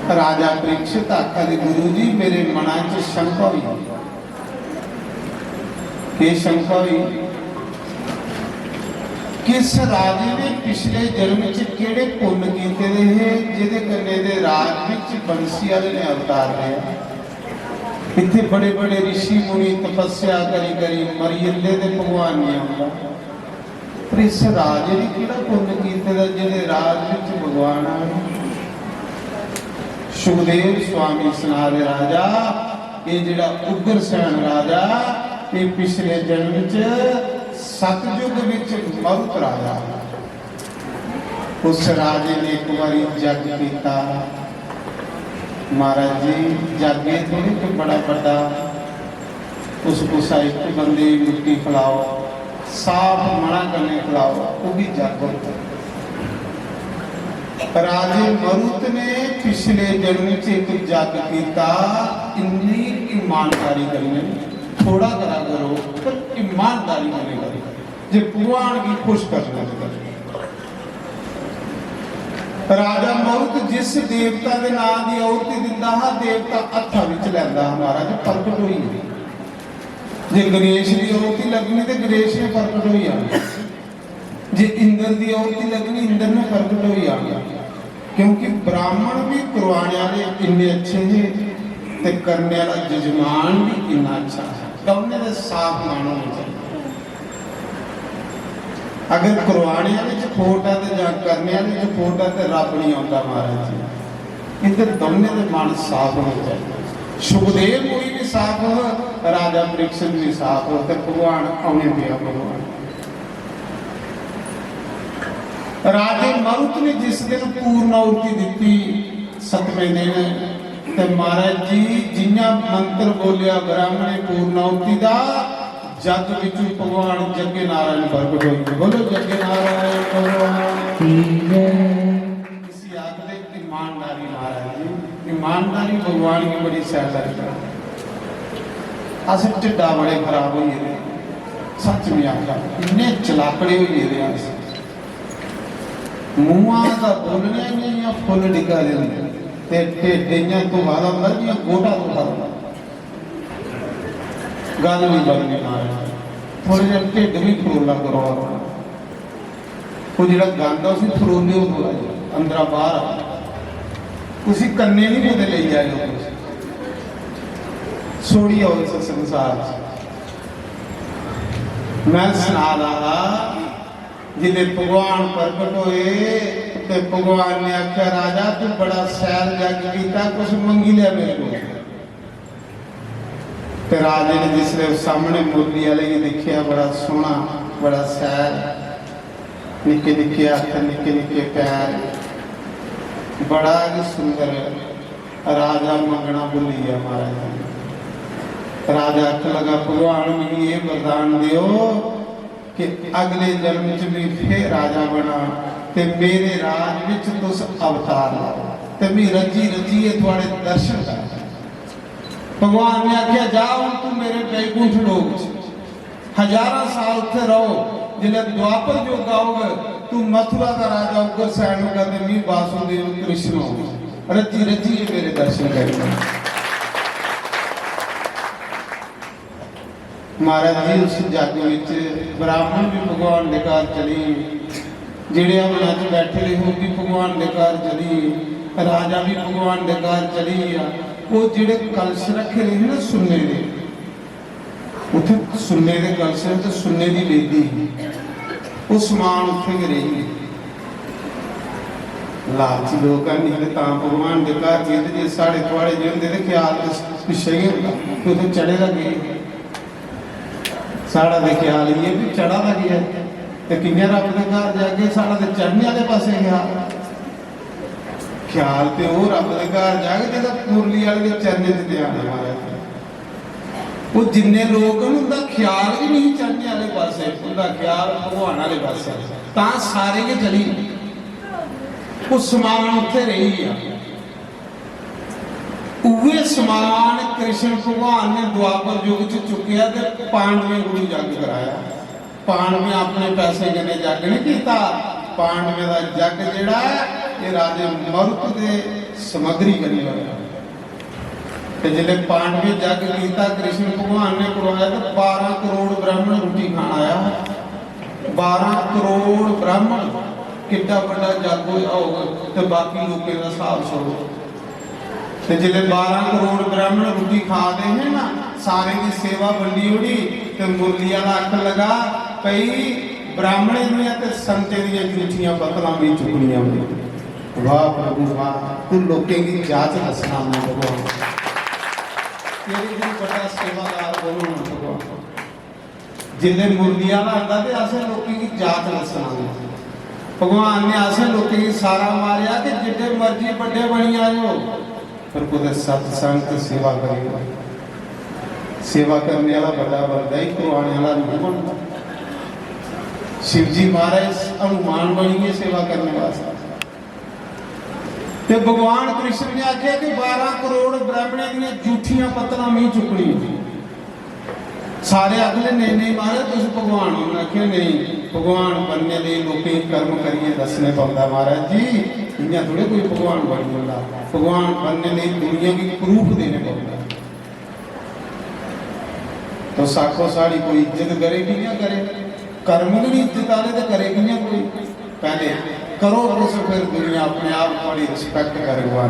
राजा परीक्षित आखा गुरु जी मेरे मना च शंका हुई। कि शंका हुई किस राजे ने पिछले जन्म च केड़े पुण्य कीते रहे जिहदे कन्ने दे राज विच बंसी वाले ने अवतार लिया। इत्थे बड़े बड़े ऋषि मुनि तपस्या करी करी मरी जंदे ते भगवान नहीं आउंदा। पर इस राजे ने केड़ा पुण्य कीते दा जिहदे राज विच भगवान आए। सुखदेव स्वामी सुना दे राजा ये जिहड़ा उग्रसेन राजा ये पिछले जन्म च सतयुग विच मरुत राजा। उस राजे ने एक बारी जग किया। महाराज जी जग ये थोड़ी कोई बड़ा बड़ा उसको साइड बंदे मिट्टी खिलाओ साफ मना करने खिलाओ वो भी जग होता। राजे मरुत ने पिछले जन्म च एक जग किया। इन्नी ईमानदारी करनी थोड़ा करा करो पर ईमानदारी करने करो जे भगवान की खुश करना करो। राजा मरुत जिस देवता के नाम की औरती दिता हा देवता हथा विच लैंदा महाराज प्रगट हुई। जे गणेश की औरती लगनी तो गणेश ने प्रगट हुई आना। जे इंद्र की औरती लगनी इंद्र ने प्रगट हुई आना। क्योंकि ब्राह्मण भी करवाने वाले इन्ने अच्छे हैं ते करने वाला जजमान भी इन्ना अच्छा है। दोनों का साफ मान होना चाहिए। अगर करवाने वाले खोट है तो करने वाले खोट है तो रब नहीं आता महाराज जी। इधर दोनों के मन साफ होना चाहिए। सुखदेव कोई भी साफ हो राजा परीक्षित भी साफ हो तो भगवान आने दिया। भगवान राजे मरुत ने जिस दिन पूर्ण आहुति दी 7वें दिन ते महाराज जी जिन्ना मंत्र बोलिया ब्राह्मण ने पूर्ण आहुति का जग विच भगवान जगे नारायण प्रगट होए। बोलो जगे नारायण भगवान इसी आखदे ईमानदारी महाराज जी ईमानदारी भगवान की बड़ी सहायता है। अस ढिड्डा बड़े खराब हो गए सच में आखा इन्ने चलाकड़े हो गए मुँह का बोलने नहीं फुल डिगा देते ढेडियां तो वादा मर्जियां गोटा तो वादा गल नहीं बननी महाराज। थोड़े जन ढिड भी फरोला करो वो जो गंद उसी फरोले थोड़ा जिहा अंदर बाहर उसी कन्ने नहीं बोते ले जाए सोड़ी आओ इस संसार मैं सुना रहा जिले भगवान प्रगट होए ते भगवान ने आख्या राजा तू बड़ा सैर जग किया कुछ मंगी लिया मेरे को। ते राजे ने जिसले सामने मुरली वाले ही देखिया बड़ा सोहना बड़ा सैर निके निके हथ निके निके पैर बड़ा ही सुंदर राजा मंगना भुली गया महाराज। राजा आख लगा भगवान मैनूं ये वरदान दिओ कि अगले जन्म च भी फिर राजा बना ते मेरे राज विच तुस अवतार लाओ ते मैं रजी रजिए थोड़े दर्शन कर। भगवान ने आख्या जा हुण तू मेरे बैकुंठ लोक हजारों साल उत्थे रहो जिले द्वापर युग आओगे तू मथुरा का राजा उग्रसेन होगा ते मैं वासुदेव कृष्ण होगा रजी रजिए मेरे दर्शन करेगा। महाराज जी उस जग विच ब्राह्मण भी भगवान के घर चली जिहड़े अपना च बैठे रहे हो भी भगवान के घर चली राजा भी भगवान के घर चली। वो जिहड़े कलश रखे रहे ना सुन्ने के उत्थे सुन्ने के कलश तो सुन्ने की वेदी वो समान उत्थे रही। लालची लोग नहीं तो भगवान के घर जीते जे साढ़े थोड़े जे होंगे तो ख्याल पिछे ही होता कि उत्थे चढ़ेगा कि साड़ा तो ख्याल ये भी चढ़ा था गया तो कियां रब के घर जाके साड़ा तो चढ़ने वाले पासे गया ख्याल तो वो रब के घर जाके जो मुरली वाले के चरने से ध्यान है। वो जिन्ने लोग उनका ख्याल भी नहीं चढ़ने वाले पासे उनका ख्याल भगवान वाले पासे ता सारे के चली वो समान उत्थे रही है। उहे समान कृष्ण भगवान ने द्वापर युग च चुकिया ते पांडवें गुरु जग कराया। पांडवें अपने पैसे कने जग नहीं किया। पांडवें का जग जिहड़ा ये राजे मरुत के ਸਮਗਰੀ ਕਰੀ ਹੋਇਆ। ਤੇ ਜਿਹੜੇ ਪਾਂਡਵੇ ਜਗ ਕੀਤਾ ਕ੍ਰਿਸ਼ਨ ਭਗਵਾਨ ਨੇ ਕਰਵਾਇਆ ਤਾਂ 12 ਕਰੋੜ ਬ੍ਰਾਹਮਣ ਰੋਟੀ ਖਾਣ ਆਇਆ। 12 ਕਰੋੜ ਬ੍ਰਾਹਮਣ ਕਿੱਡਾ ਵੱਡਾ ਜਗ ਹੋਊਗਾ ਤੇ ਬਾਕੀ ਲੋਕਾਂ ਦਾ ਹਿਸਾਬ ਸੁਣੋ। ਤੇ ਜਿਹੜੇ 12 ਕਰੋੜ ਬ੍ਰਾਹਮਣ ਰੋਟੀ ਖਾਦੇ हैं ना, सारे की सेवा वंडी होनी ते मुरलिया का अख लगा पई ब्राह्मणे दियां ते संते दियां झूठियां पतलां भी चुकनियां होंदी। वाह प्रभु वाह, तू लोकें की जात हसना मैं भगवान तेरी भी बड़ा सेवादार बोलो ना भगवान। जिले मुरलिया का आंदा ते असें लोकें की जात हसना भगवान ने असें लोकें की सारा मारिया कि जिड्डे मर्जी बड़े बनी आयो पर कुछ सत्संग ते सेवा करेगा। सेवा करने वाला बड़ा बनता ही करवाने वाला नहीं बनता। शिव जी महाराज हनुमान बनिए सेवा करने वास्ते। ते भगवान कृष्ण ने आख्या कि 12 करोड़ ब्राह्मणों दी झूठियां पत्तलां नहीं चुकनी। सारे अगले नहीं महाराज तुम भगवान हो। आख्या नहीं, भगवान बनने लिए लोकें कर्म करिए दसने पौंदा महाराज जी। इयां थोड़े कोई भगवान बन जाता। भगवान बनने लिए दुनिया की प्रूफ देने पौंदा। तो साखो साड़ी कोई इज्जत करेगी या करे, कर्म की इज्जत आले तो करेगी या कोई। पहले करो कुछ फिर दुनिया अपने आप बड़ी रिस्पेक्ट करेगा।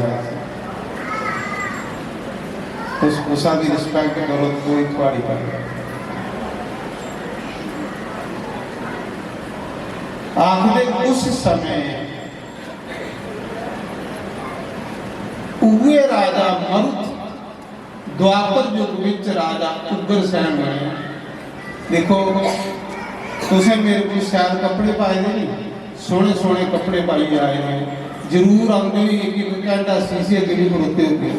उस गुस्सा की रिस्पेक्ट करो तो कोई थोड़ी करे। आखिर उस समय उहे राजा मरुत द्वापर युग विच राजा उग्रसेन बने। देखो तुसें मेरे को शायद कपड़े पाए नहीं, सोने सोने कपड़े पाई आए हैं। जरूर आंदे ही एक घंटा शीशे अगे भी खड़ोते होते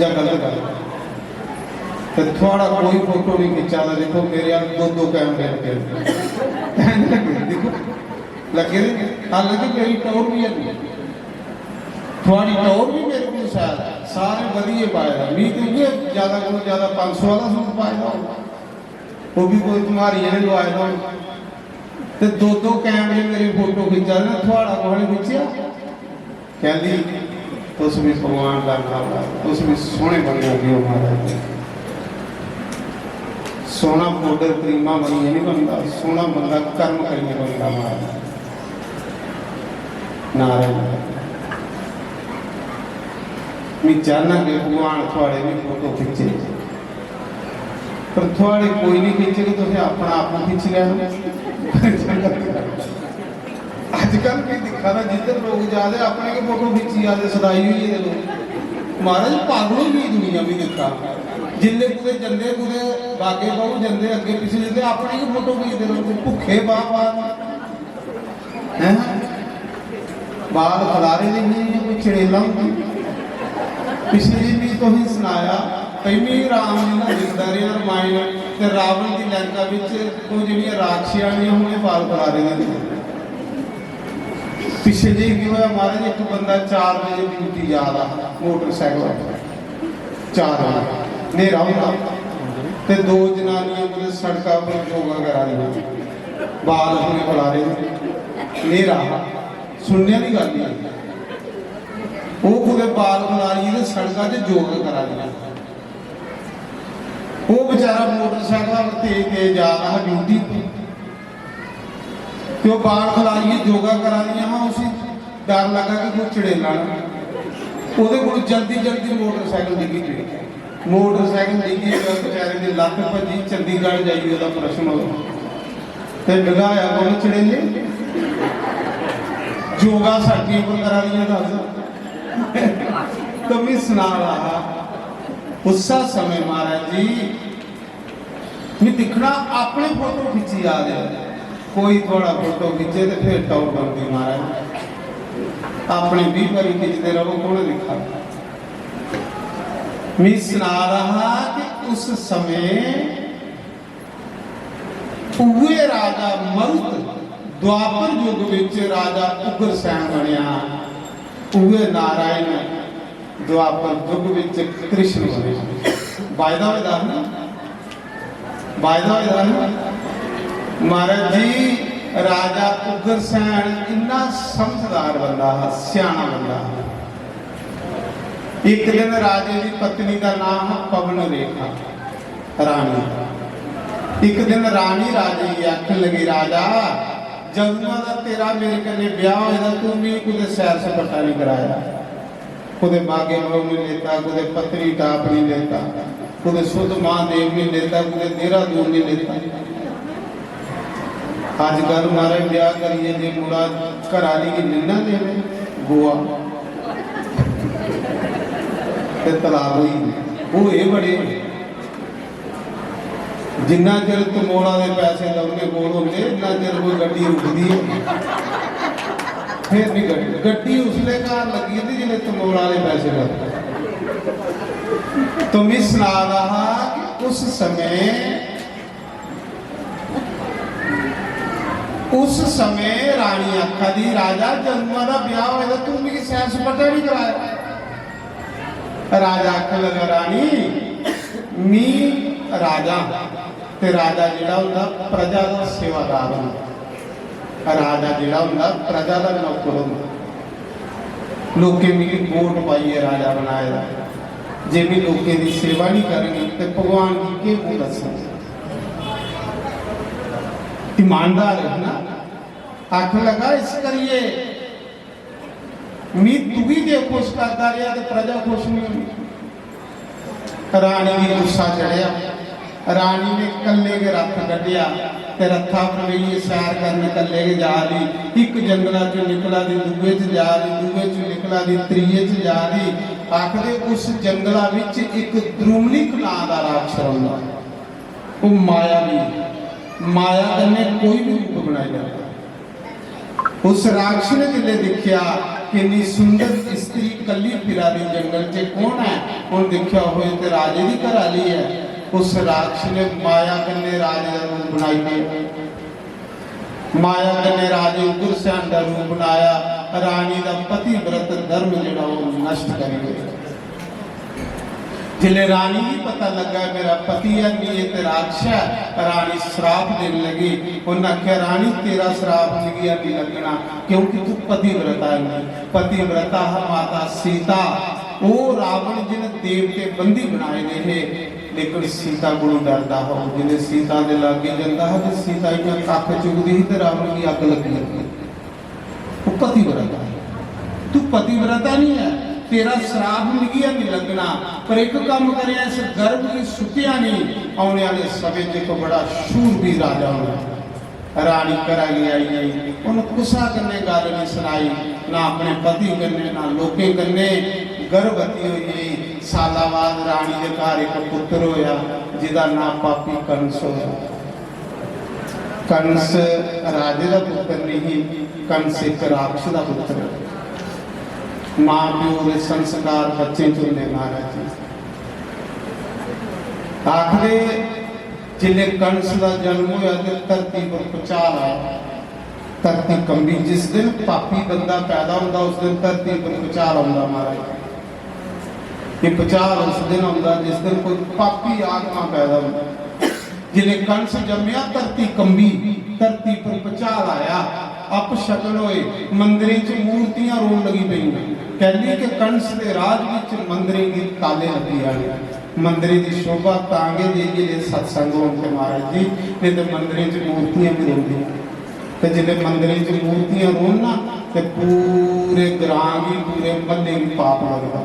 या गलत गल तो थोड़ा कोई फोटो नहीं खिंचा। देखो मेरे यहाँ दो कैमरे लगे देखो लगे। हालांकि मेरी टोर भी है, थोड़ी टोर भी मेरे को शायद सारे वधिए पाएगा। मी तो ज्यादा को ज्यादा 500 वाला सूट पाएगा, वो भी कोई तुम्हारी ने लवाएगा। तो दो कैमरे मेरे फोटो खिंचा ना, थोड़ा कोहने खिंचिया कहती तुस भी भगवान का नाम तुस भी सोहने बने हो महाराज। सोना पाउडर क्रीमा बनिए नहीं बनता, सोना बंदा कर्म करिए बनता महाराज। नारायण मैं चाहना कि भगवान थोड़े भी फोटो खिंचे, पर थोड़े कोई नहीं खिंचेगा तो अपना आप खिंच लिया। अजकल भी दिखा ना जिधर लोग जाते अपने के फोटो खिंची जाते सदाई हुई है लोग। महाराज पागलों की दुनिया भी दिखा जिले कुछ जंदे कुछ बागे बहु जंदे अगे पिछले जंदे अपने के फोटो खिंचते रहो भुखे हैं। बाल खलारे नहीं कोई चड़ेला होंगी। पिछले दिन भी तो ही सुनाया पहली राम जी ना दिखता रहा रामायण ते रावण की लंका को जी राक्षियां होने बाल खलारे पिछले जी की होया महाराज। एक बंदा 4 बजे ड्यूटी जा रहा मोटरसाइकिल 4 बजे नेरा होगा ते 2 जनानियां मतलब सड़कों पर योगा करा रही बाल अपने खलारे नेरा सुनने की गल नहीं। वो खुद बाल खलारी ने सड़कों से योगा करा दिया। वो बेचारा मोटरसाइकिल तेज तेज जा रहा ड्यूटी तो बाल खलारी योगा करा दिया। हाँ उसी डर लगा कि कोई चड़ेला वो जल्दी जल्दी मोटरसाइकिल डिगी पी। मोटरसाइकिल डिगी बेचारे की लत्त भजी चंडीगढ़ जाइए वह प्रश्न हो तो डगाया कौन चड़ेले योगा सड़कों पर करा दिया। दस तो मैं सुना रहा उस समय महाराज जी मैं दिखना अपने फोटो खिंची आ रहे। कोई थोड़ा फोटो खिंचे तो फिर टॉप बनती महाराज। अपने भी बारी खिंचते रहो कौन लिखा। मैं सुना रहा कि उस समय हुए राजा मरुत द्वापर युग विच राजा उग्रसेन बनया। हुए नारायण द्वापर युग विच कृष्ण बने। वायदा विधान महाराज जी राजा उग्रसेन इन्ना समझदार बंदा सियाना बंदा एक दिन राजे की पत्नी का नाम है पवन रेखा रानी। एक दिन रानी राजे की आखन लगी, राजा जदों का तेरा मेरे कने ब्याह होया तू भी कुछ सैर सपाटा नहीं कराया, कुछ बागे बहु नहीं लेता, कुछ पत्नी टाप नहीं लेता, कुछ शुद्ध महादेव नहीं लेता, कुछ देहरादून नहीं लेता। अजकल मारे ब्याह करिए जे मुड़ा घराली की निन्ना देवे गोवा ते तलाक हुई वो ये बड़े जिन्ना चिर तमोड़ा के पैसे दौने कोल होंगे इन्ना चिर कोई गड्डी रुकती है, फिर नहीं गड्डी उसले घर लगी थी जिन्हें तमोड़ा के पैसे लगते। तो मैं सुना रहा कि उस समय रानी आखा दी, राजा जन्मा का ब्याह होगा तू मेरी सैर सपाटा नहीं कराया। राजा आखन लगा, रानी मी राजा ते राजा जिहड़ा हुंदा प्रजा का सेवादार हुंदा, राजा जिहड़ा हुंदा प्रजा का नौकर हुंदा। लोकें मिगी वोट पाई है राजा बनाया, जे भी लोकें की सेवा नहीं करेंगे तो भगवान की के दस ईमानदार है ना। आख लगा इस करिए मी तू भी जे खुश करता रहा तो प्रजा खुश नहीं हुई। रानी की गुस्सा चढ़िया, रानी ने कल्ले के रथ कढ़िया ते रथा पर गई सैर करने कल्ले के जा रही, एक जंगला चो निकला दी दूए च जा रही, दूए चो निकला दी त्रीए च जा रही। आखदे उस जंगला विच एक द्रुमलिक नां दा राक्षस रहिंदा, वो माया कन्ने कोई भी रूप बनाया जाता। उस राक्षस ने जिले देखिया कि सुंदर स्त्री कली फिरा दी जंगल च कौन है, उन देखिया होए ते राजे की घराली है। उस राक्षस ने माया कन्ने राजे का रूप बनाई दिया, माया कन्ने राजे उग्रसेन का रूप बनाया, रानी का पति व्रत धर्म जिहड़ा वो नष्ट कर गया। जिले रानी भी पता लगा मेरा पति है नहीं ते राक्षस, रानी श्राप देने लगी। उन्हें आख्या, रानी तेरा श्राप नहीं लगना क्योंकि तू पतिव्रता है। पतिव्रता है माता सीता, वो रावण जिन्हें देवते बंदी बनाए गए हैं, लेकिन सीता को डरता हो। जिन्हें सीता के लागे जाता है तो सीता इन्हें कख चुकती ही तो रावण की अग लगी लगी। वो पतिव्रता है, तू पतिव्रता नहीं है, तेरा श्राप नहीं लगना। पर एक काम करे, इस गर्भ की सुटिया नहीं आने वाले समय देखो बड़ा शूरवीर राजा होना। रानी करा आई नहीं, उन्हें कुसा करने गल नहीं सुनाई, ना अपने पति करने ना लोके करने। गर्भवती हुई, साला बाद रानी के घर एक पुत्र होया जिसका नाम पापी कंस होया। कंस राजे का पुत्र नहीं, कंस एक राक्षस का पुत्र। मां प्यो के संस्कार बच्चे चुनने महाराज जी आखिरे जिले कंस का जन्म होया तो धरती पर भूचाल आया, धरती कंबी। जिस दिन पापी बंदा पैदा होता उस दिन धरती पर भूचाल आता महाराज। ये भूचाल उस दिन आता जिस दिन कोई पापी आत्मा पैदा होता। जिले कंस जमया धरती कंबी, धरती पर भूचाल आया, अपशकन होए, मंदिर च मूर्तियां रोन लगी पई। कहली कि कंस के राज विच मंदिर की ताले लगी आए, मंदिर की शोभा तांगे जे सत्संग होते महाराज जी, नहीं तो मंदिर च मूर्तियां भी रोंदियां। तो जिले मंदिर च मूर्तियां रोन ना तो पूरे ग्रां की पूरे महल्ले की पाप लगता।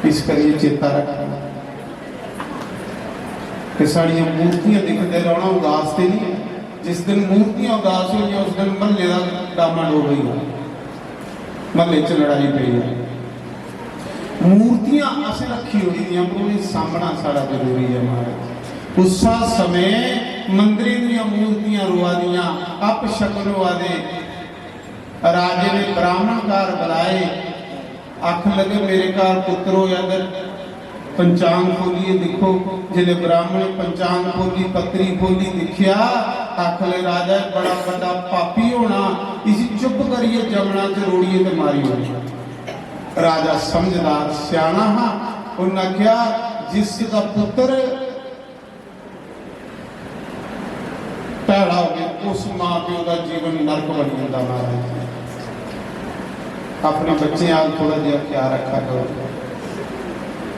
इस करिए चेता रखना कि साड़ियां मूर्तियां दिखते रहना उदास से नहीं। जिस दिन मूर्तियां उदास हुई उस दिन महल्ले का डामा डोल रही है, महल्ले च लड़ाई पई है। मूर्तियां अस रखी हुई हैं पर सामना साड़ा जरूरी है महाराज। उस समय मंदिर दियां मूर्तियां रुआ दियां, अपशकन हुआ दे। राजे ने ब्राह्मण कार बुलाए, आख लगे मेरे कार पुत्र हो अगर पंचांग खोलिए देखो। जिले ब्राह्मण पंचांग खोली, पत्री खोली, दिखिया आखले राजा बड़ा बड़ा पापी होना, इसी चुप करिए जमना च रोड़िए तो मारी होनी। राजा समझदार सियाना हा, उन्हें क्या जिसका पुत्र पैड़ा हो गया उस मां प्यो का जीवन नरक बन जाता महाराज। अपने बच्चे आप थोड़ा जिहा ख्याल रखा करो।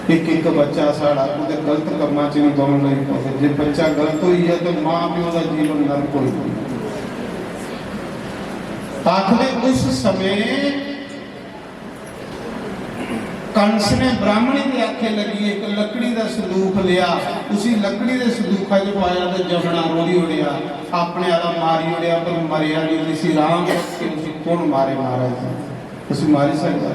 एक एक बच्चा साड़ा कुछ गलत कमां च नहीं पाउण लग पाਉਂਦਾ। जे बच्चा गलत हुई है तो माँ प्यो का जीवन नरक हो जाए। आखिर उस समय कंस ने ब्राह्मणी के आखे लगी एक लकड़ी का संदूक लिया, उसी लकड़ी के संदूखा च पाया तो जमना रोड़ी उड़िया, अपने आला मारी उड़िया पर मरिया नहीं। किसी राम के उसी कौन मारे महाराज उसी मारी सकता।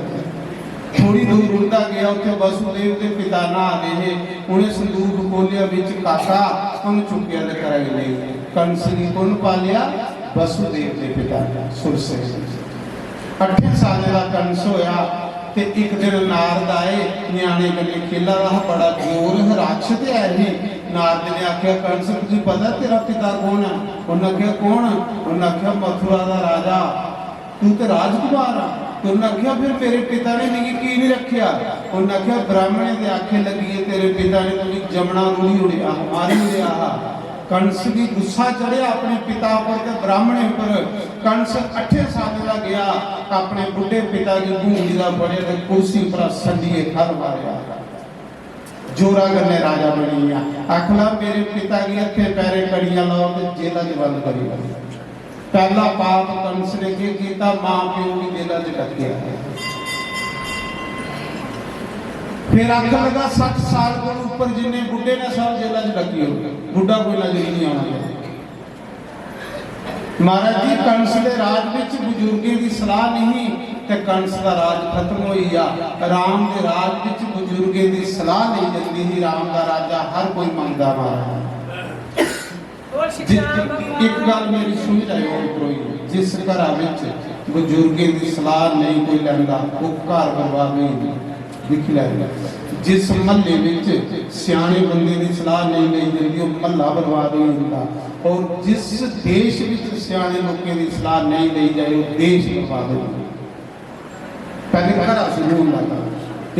थोड़ी दूर उड़ता गया, उत्थे वसुदेव के पिता ना आ गए, उन्हें संदूक खोलिया, बिच काका उन्हें चुकिया ते कर गए। कंस ने कौन पा लिया? वसुदेव के पिता सुरसे। 8 साल का कंस होया ते एक दिन नारद आए, न्याणे गले खेला रहा, बड़ा जोर राक्षस है ही। नारद ने आख्या कंस तुझे पता तेरा पिता कौन है? उन्हें आख्या कौन? उन्हें आख्या मथुरा का राजा, तू तो राजकुमार आ। तो उन्हें आख्या फिर मेरे पिता ने नहीं की नहीं रखिया? उन्हें आख्या ब्राह्मणे के आखे लगी है तेरे पिता ने तुझे जमना रूढ़ी उड़िया मारी उड़िया। कंस भी गुस्सा चढ़िया अपने पिता पर ते ब्राह्मणे पर। कंस 8 साल का गया, अपने बुढ़े पिता की भूमि का बड़े ते कुर्सी पर संदिए खर मारिया। जोरा करने राजा बनी आखला मेरे पिता की अखे पैरे कड़ियां लाओ तो जेला च बंद करी। पहला पाप कंस ने किया, मां प्यो की जेला च डकिया। फिर आख लगा 60 साल को ऊपर जिन्हें बुढ़े ने सब जेला च डकी हो, बुढ़ा कोई नजर नहीं आना। महाराज जी कंस के राज विच बुजुर्गे की सलाह नहीं ते कंस का राज खत्म हो गया। राम के राज विच बुजुर्गे की सलाह नहीं जल्दी ही राम का राजा हर कोई मंगदा। महाराज एक गल मेरी सुन जाओ कोई, जिस घर विच बुजुर्गे की सलाह नहीं कोई लैंदा वो घर बर्बाद नहीं दिख लैंदा। जिस महल्ले विच सियाणे बंदे की सलाह नहीं ली जाती वो महल्ला बर्बाद नहीं होता। और जिस देश विच सियाणे लोगों की सलाह नहीं ली जाए वो देश बर्बाद हो जाता। पहले घर शुरू होता था,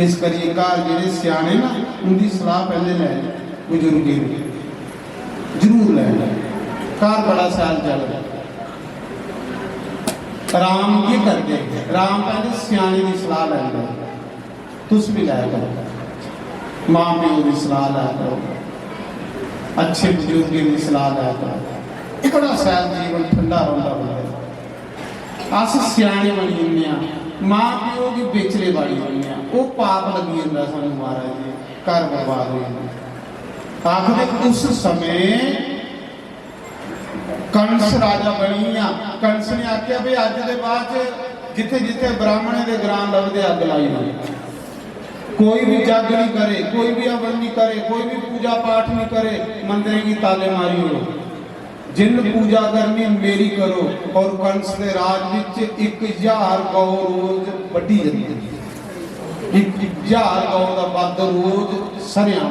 इस करिए घर जेडे सियाणे ना उनकी सलाह पहले लै बुजुर्गे जरूर लैना। घर बड़ा साल चल रहा। राम की करते राम पहले सियाणे की सलाह लैंदा, तुस भी लै करो, मां प्यो की सलाह लै करो, अच्छे बुजुर्गों की सलाह लै करो, बड़ा साल जीवन ठंडा रहा बंदा। अस सियाणे बनी जन्ने मां प्यो की बेचले बाड़ी जन्ने वो पाप लगी जाता सानू। महाराज जी घर बर्बाद हो जाता। आखिर उस समय कंस राजा बनी। कंस ने आख्या भी अज के बाद जिथे जिथे ब्राह्मणे के ग्रां लभदे अग लाई जाए। कोई भी जग नहीं करे, कोई भी अमल नहीं करे, कोई भी पूजा पाठ नहीं करे, मंदिर की ताले मारी हो। जिन पूजा करनी मेरी करो। और कंस के राज विच 1000 गौ रोज वड्डी जाती। 1000 गौ का बद रोज सरिया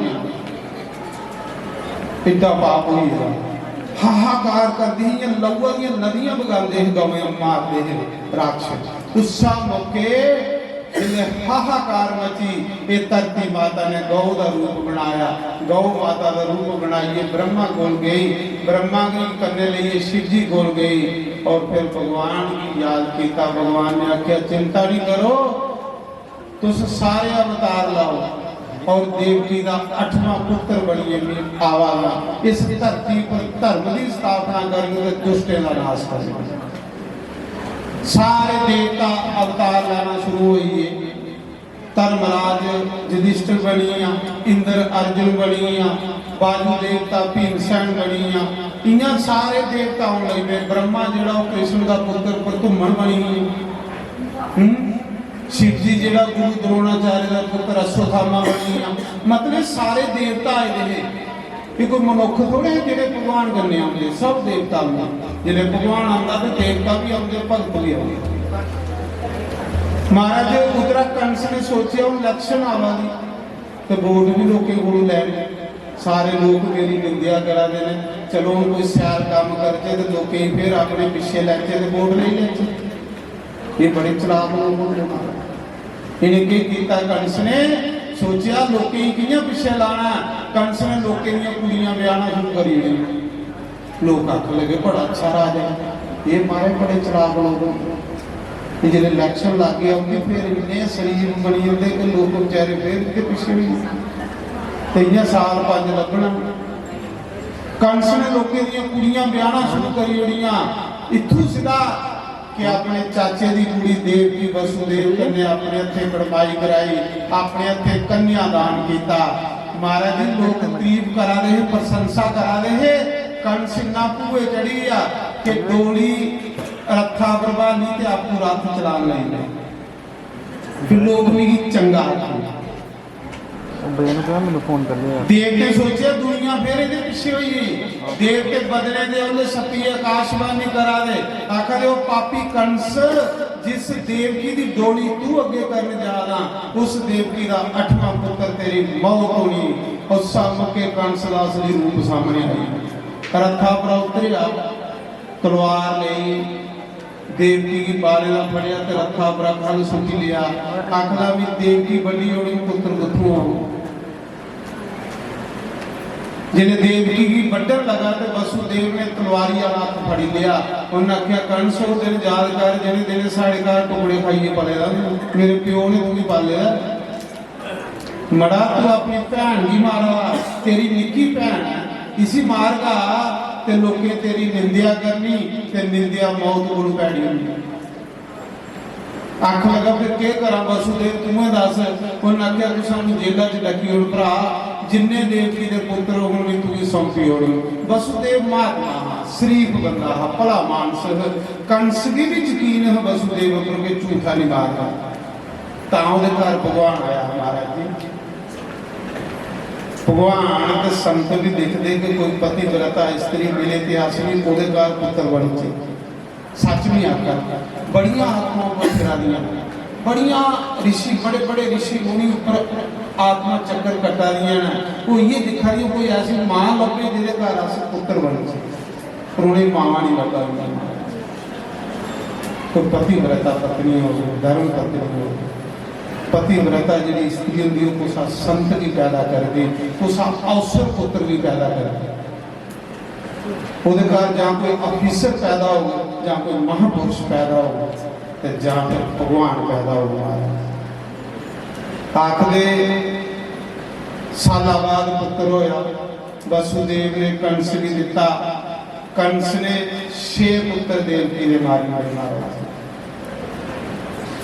इदा पाप हुई है। हाहाकार करती हैं, लहूआ दी नदियां बगाते गवें मारते हैं राक्षस। उसा मौके हाहाकार मची, ये धरती माता ने गौ का रूप बनाया। गौ माता का रूप बनाइए ब्रह्मा कोल गई, ब्रह्मा की करने लिए शिव जी कोल गई और फिर भगवान की याद किया। भगवान ने आख्या चिंता नहीं करो, तुस सारे अवतार लाओ और देवकी का 8वां पुत्र बनिए आवागा। इस धरती पर धर्म की स्थापना करेंगे तो दुष्टों का नाश करेंगे। सारे देवता अवतार लेना शुरू हुई। धर्मराज युधिष्ठिर बनिया, इंद्र अर्जुन बनिया, बाजू देवता भीमसेन बनिया। इन्हें सारे देवता आने लगे। ब्रह्मा जिहड़ा कृष्ण का पुत्र पर घूमन बनी। शिव जी जिहड़ा गुरु द्रोणाचार्य का पुत्र अश्वत्थामा बनिया। मतलब सारे देवता आए हैं। कि कोई मनुख थोड़े जिहड़े भगवान करने आते, सब देवता आते। जिहड़े भगवान आता तो देवता भी आते, भगत भी आते। महाराज उतरा कंस ने सोचा हूँ इलेक्शन आवागी तो वोट भी लोगों को लैने। सारे लोग मेरी निंदा करा देने, चलो हम कोई सैर काम करते तो लोग फिर अपने पिछे लैते तो वोट नहीं लेते। ये बड़े चलाक लोग होते। इन्हें किया कंस ने सोचा लोग कियां पिछे लाना। कंस ने लोगों दी कुड़ियां ब्याहना शुरू करी। लोग आख लगे बड़ा अच्छा राजा, ये मारे बड़े चलाक लोग। जो इलैक्शन लग गया उन्हें फिर इन्ने शरीर बनी जाते कि लोग बेचारे फिर के पिछे भी कई साल 5 लगना। कंस ने लोगों दी कुड़ियां ब्याहना शुरू करी ओड़ियां इत्थों सीधा कि अपने चाचे की कुड़ी देवकी वसुदेव ने अपने हथे कड़माई कराई, अपने हथे कन्यादान किया। महाराज जी लोग तारीफ करा रहे, प्रशंसा करा रहे। कंस इन्ना भूए चढ़ी आ कि डोली रथा बरबानी ते आपको रथ चला लेंगे, फिर लोग भी चंगा फोन कर लिया। देव के सोचे दुनिया फिर ये पिछे हुई, देव के बदले दे उन्हें सती आकाशवाणी करा दे। आखिर वो पापी कंस जिस देवकी दी डोली तू अगे करने जा रहा, उस देवकी का 8वां पुत्र तेरी मौत होनी। और सब के कंस का असली रूप सामने आई, रथा पर उतरिया, तलवार ले देवकी की बाले का फड़िया तो रथा पर खल सुख लिया। आखला भी देवकी बड़ी होनी पुत्र गुथू जिन्हें देवकी की बड्डन लगा तो वसुदेव ने तलवारी वाला हाथ फड़ी लिया। उन्हें आख्या कंस वो दिन याद कर जिन्हें दिन साढ़े घर टुकड़े खाइए पले दा, मेरे प्यो ने तू भी पाले दा। मड़ा तू अपनी भैन की मारा, तेरी निक्की भैन इसी मारगा ते लोके तेरी निंदिया करनी ते निंदिया मौत को पैनी होनी। आख लगा फिर के करा वसुदेव तुम्हें दस। उन्हें आख्या तू सानू जेला च डकी हो भरा, जिन्ने देवकी दे पुत्र होने तू ही सौंपी होनी। वसुदेव महात्मा शरीफ बंदा हा, भला मानस। कंस की भी यकीन है वसुदेव पर के झूठा नहीं मारता। तां उहदे घर भगवान आया महाराज जी। भगवान के संत भी देखते कि कोई पति व्रता स्त्री मिले ते असली ओदे घर पुत्र बने। सच नहीं आका बड़िया आत्मा करा दिया, बड़िया ऋषि बड़े बड़े ऋषि मुनि ऊपर आत्मा चक्कर कटा दिया ना। वो ये दिखा दी कोई ऐसी मां लगे जिहदे घर असली पुत्र बने, पर उन्हें मां नहीं लगा। कोई पति व्रता पत्नी हो, धर्म पत्नी हो, पतिव्रता जी स्त्री होंगी कुछ संत भी पैदा कर दी, कुछ अवसर पुत्र भी पैदा कर दी। ਉਹਦੇ ਘਰ ਜਾਂ ਕੋਈ ਅਫੀਸਰ ਪੈਦਾ ਹੋ, ਜਾਂ ਕੋਈ ਮਹਾਂਪੁਰਸ਼ ਪੈਦਾ ਹੋ, ਤੇ ਜਾਂ ਫਿਰ ਭਗਵਾਨ ਪੈਦਾ ਹੋ। ਆਖਦੇ ਸਾਲਾਂ ਬਾਅਦ ਪੁੱਤਰ ਹੋਇਆ। ਵਸੁਦੇਵ ਨੇ ਕੰਸ ਵੀ ਦਿੱਤਾ। ਕੰਸ ਨੇ 6 ਪੁੱਤਰ ਦੇਵਕੀ ਦੇ ਮਾਰੇ।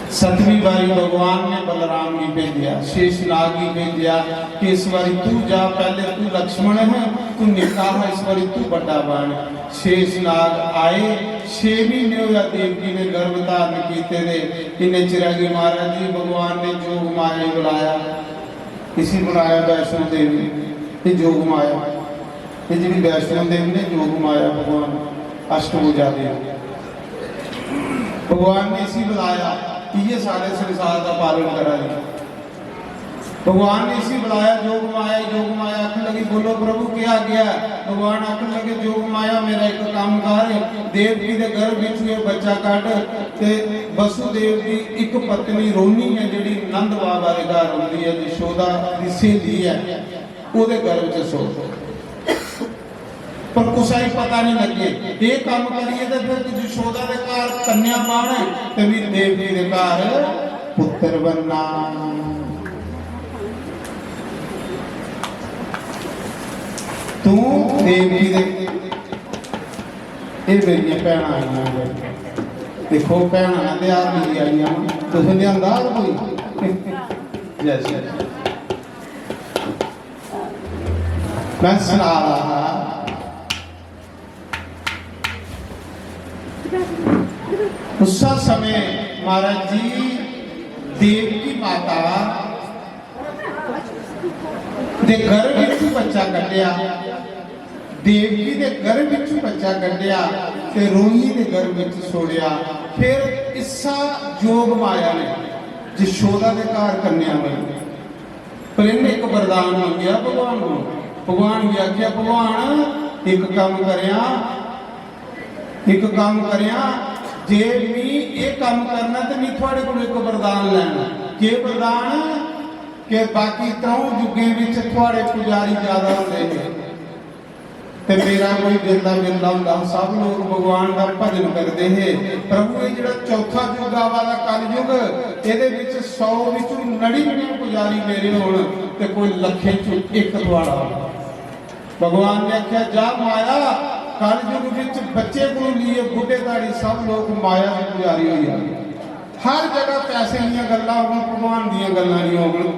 7वीं बारी भगवान ने बलराम की भेजा, शेषनाग की भेजा कि इस बारी तू जा, पहले तू लक्ष्मण है, तू निका है, इस बारी तू बड़ा बन। शेषनाग आए, 6 महीने हुआ देवकी ने गर्भ धारण किए थे। इन्हें चिरागी महाराज जी भगवान ने जोग माया बुलाया, इसी बुलाया वैष्णो देवी। ये जोग माया, ये जी वैष्णो देवी ने जोग माया भगवान अष्टभुजा देव भगवान ने इसी बुलाया। ये सारे संसार का पालन करा दिया भगवान ने इसी बुलाया। जोग माया आखन लगी बोलो प्रभु क्या गया। भगवान आखन लगे जोग माया मेरा एक काम कर, देवकी दे गर्भ विच ये बच्चा कट ते वसुदेव की एक पत्नी रोनी है जिहड़ी नंद बाबा दे घर हुंदी है, यशोदा दी सहेली है, ओदे गर्भ च सो। पर कुछ ही पता नहीं लगे ये काम करिए तो फिर यशोदा के घर कन्या पाना ते भी देवकी के घर पुत्र बनना। तू देवकी दे ये मेरी भैन आई, देखो भैन दे आ मेरी आई तुम लिया कोई जैसे मैं सुना रहा। उस समय महाराज जी देवकी माता दे गर्भ विच बच्चा कढ़िया, देवकी दे गर्भ विच बच्चा कढ़िया ते रोनी दे गर्भ विच छोड़िया। फिर इसा जोग माया ने यशोदा दे घर कन्या बनी। पर इन्हें एक वरदान मंगया भगवान को। भगवान भी आख्या भगवान एक काम करिया जे भी ये काम करना तो नहीं थोड़े को एक वरदान लेना। के वरदान के बाकी 3 युगों में थोड़े पुजारी ज्यादा होते हैं, ਤੇ ਮੇਰਾ ਕੋਈ ਦਿਲ ਦਾ ਬਿਰਲਾ ਹੁੰਦਾ। ਸਭ ਲੋਕ ਭਗਵਾਨ ਦਾ ਭਜਨ ਕਰਦੇ ਹੈ। ਪ੍ਰਭੂ ਇਹ ਜਿਹੜਾ ਚੌਥਾ ਯੁੱਗ ਆਵਾ ਦਾ ਕਲਯੁਗ, ਇਹਦੇ ਵਿੱਚ 100 ਵਿੱਚੋਂ 99 ਪੁਜਾਰੀ ਮੇਰੇ ਹੋਣ ਤੇ ਕੋਈ ਲੱਖੇ ਚੋਂ ਇੱਕ ਤੁਹਾਡਾ। ਭਗਵਾਨ ਨੇ ਆਖਿਆ ਜਾ ਮਾਇਆ, ਕਲਯੁਗ ਵਿੱਚ ਬੱਚੇ ਕੋਲ ਲਈ ਬੁੱਢੇ ਦਾੜੀ ਸਭ ਲੋਕ ਮਾਇਆ ਦੇ ਪੁਜਾਰੀ ਹੋਈ ਆ। ਹਰ ਜਗ੍ਹਾ ਪੈਸੇ ਦੀਆਂ ਗੱਲਾਂ ਹੋਣ, ਭਗਵਾਨ ਦੀਆਂ ਗੱਲਾਂ ਨਹੀਂ ਹੋਣ।